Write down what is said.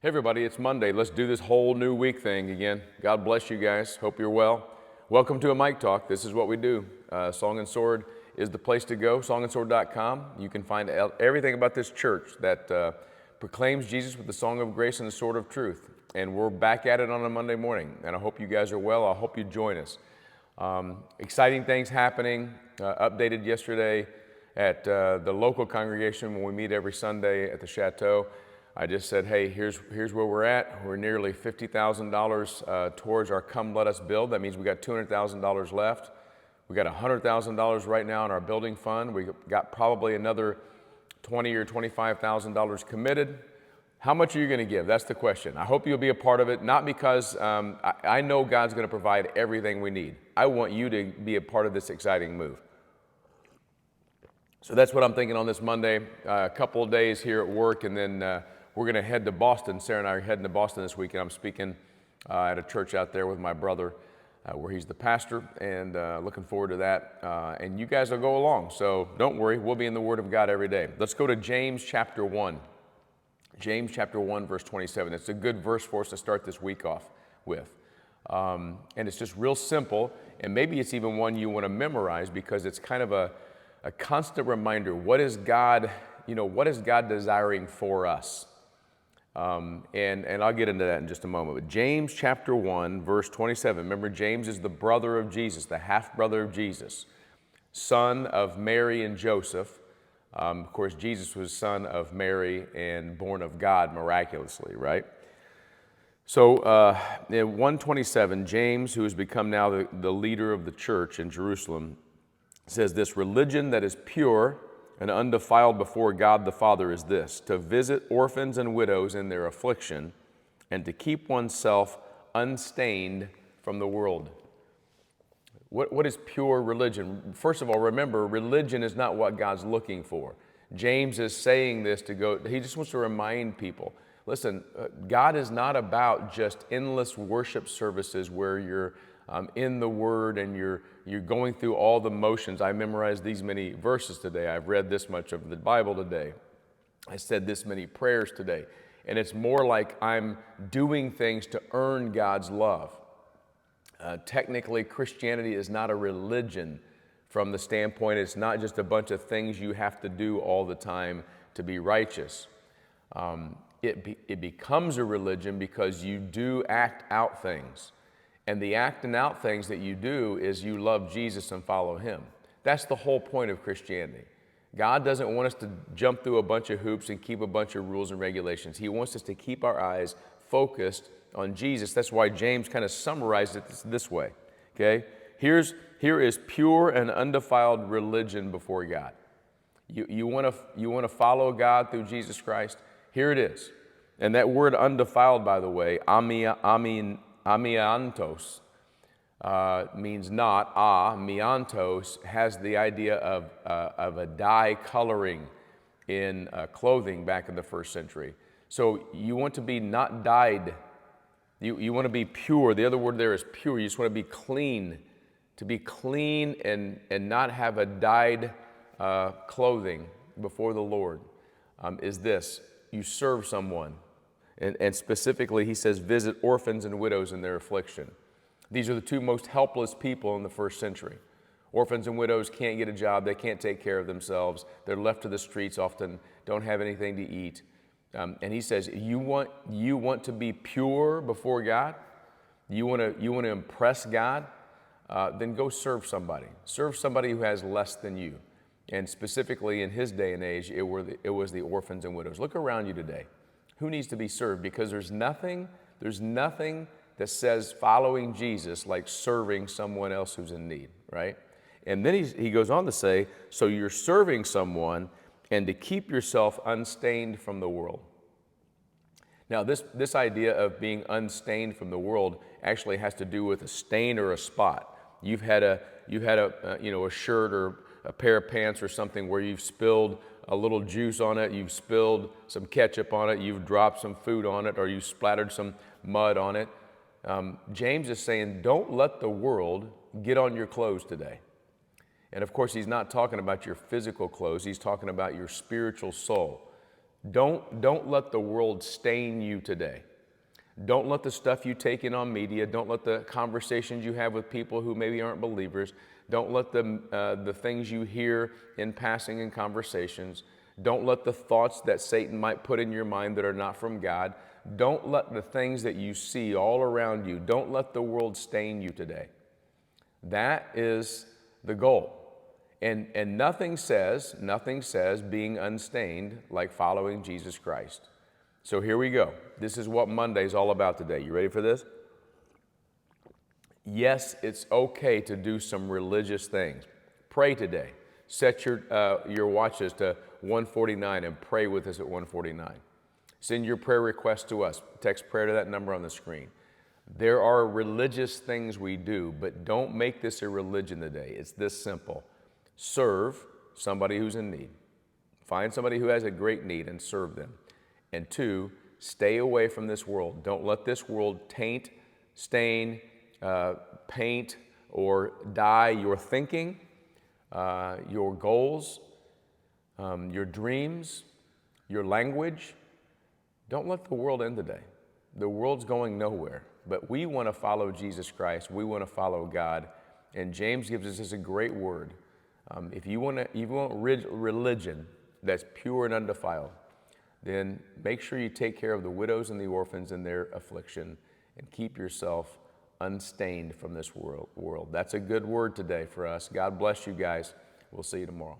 Everybody, it's Monday. Let's do this whole new week thing again. God bless you guys. Hope you're well. Welcome to a Mic Talk. This is what we do. Song and Sword is the place to go, songandsword.com. You can find everything about this church that proclaims Jesus with the song of grace and the sword of truth. And we're back at it on a Monday morning. And I hope you guys are well. I hope you join us. Exciting things happening. Updated yesterday at the local congregation when we meet every Sunday at the Chateau. I just said, hey, here's where we're at. We're nearly $50,000 towards our Come Let Us Build. That means we got $200,000 left. We got $100,000 right now in our building fund. We got probably another $20,000 or $25,000 committed. How much are you going to give? That's the question. I hope you'll be a part of it, not because I know God's going to provide everything we need. I want you to be a part of this exciting move. So that's what I'm thinking on this Monday. A couple of days here at work, and then we're going to head to Boston. Sarah and I are heading to Boston this weekend. I'm speaking at a church out there with my brother, where he's the pastor, and looking forward to that. And you guys will go along, so don't worry. We'll be in the Word of God every day. Let's go to James chapter 1. James chapter 1, verse 27. It's a good verse for us to start this week off with. And it's just real simple, and maybe it's even one you want to memorize because it's kind of a constant reminder. What is God desiring for us? And I'll get into that in just a moment. But James chapter 1, verse 27. Remember, James is the brother of Jesus, the half-brother of Jesus, son of Mary and Joseph. Of course, Jesus was son of Mary and born of God miraculously, right? So in 127, James, who has become now the leader of the church in Jerusalem, says this: religion that is pure and undefiled before God the Father is this, to visit orphans and widows in their affliction and to keep oneself unstained from the world. What is pure religion? First of all, remember, religion is not what God's looking for. James is saying this he just wants to remind people, listen, God is not about just endless worship services where you're in the Word and you're going through all the motions. I memorized these many verses today. I've read this much of the Bible today. I said this many prayers today. And it's more like I'm doing things to earn God's love. Technically, Christianity is not a religion from the standpoint it's not just a bunch of things you have to do all the time to be righteous. It becomes a religion because you do act out things. And the acting out things that you do is you love Jesus and follow Him. That's the whole point of Christianity. God doesn't want us to jump through a bunch of hoops and keep a bunch of rules and regulations. He wants us to keep our eyes focused on Jesus. That's why James kind of summarized it this way. Okay? Here is pure and undefiled religion before God. You want to follow God through Jesus Christ? Here it is. And that word undefiled, by the way, amiantos, means not. Miantos has the idea of a dye coloring in clothing back in the first century. So you want to be not dyed. You want to be pure. The other word there is pure. You just want to be clean. To be clean and not have a dyed clothing before the Lord is this. You serve someone. And specifically, he says, visit orphans and widows in their affliction. These are the two most helpless people in the first century. Orphans and widows can't get a job. They can't take care of themselves. They're left to the streets often, don't have anything to eat. And he says, you want to be pure before God? You want to impress God? Then go serve somebody. Serve somebody who has less than you. And specifically in his day and age, it was the orphans and widows. Look around you today. Who needs to be served? Because there's nothing that says following Jesus like serving someone else who's in need, right? And then he goes on to say, so you're serving someone and to keep yourself unstained from the world. Now, this idea of being unstained from the world actually has to do with a stain or a spot. You've had a shirt or a pair of pants or something where you've spilled a little juice on it, you've spilled some ketchup on it, you've dropped some food on it, or you splattered some mud on it. James is saying, don't let the world get on your clothes today. And of course, he's not talking about your physical clothes, he's talking about your spiritual soul. Don't let the world stain you today. Don't let the stuff you take in on media, don't let the conversations you have with people who maybe aren't believers, don't let the things you hear in passing in conversations, don't let the thoughts that Satan might put in your mind that are not from God, don't let the things that you see all around you, don't let the world stain you today. That is the goal. And nothing says being unstained like following Jesus Christ. So here we go. This is what Monday is all about today. You ready for this? Yes, it's okay to do some religious things. Pray today. Set your watches to 149 and pray with us at 149. Send your prayer request to us. Text prayer to that number on the screen. There are religious things we do, but don't make this a religion today. It's this simple. Serve somebody who's in need. Find somebody who has a great need and serve them. And 2, stay away from this world. Don't let this world taint, stain, paint, or dye your thinking, your goals, your dreams, your language. Don't let the world end today. The world's going nowhere, but we want to follow Jesus Christ. We want to follow God. And James gives us this a great word. If you want religion that's pure and undefiled, then make sure you take care of the widows and the orphans in their affliction and keep yourself unstained from this world. That's a good word today for us. God bless you guys. We'll see you tomorrow.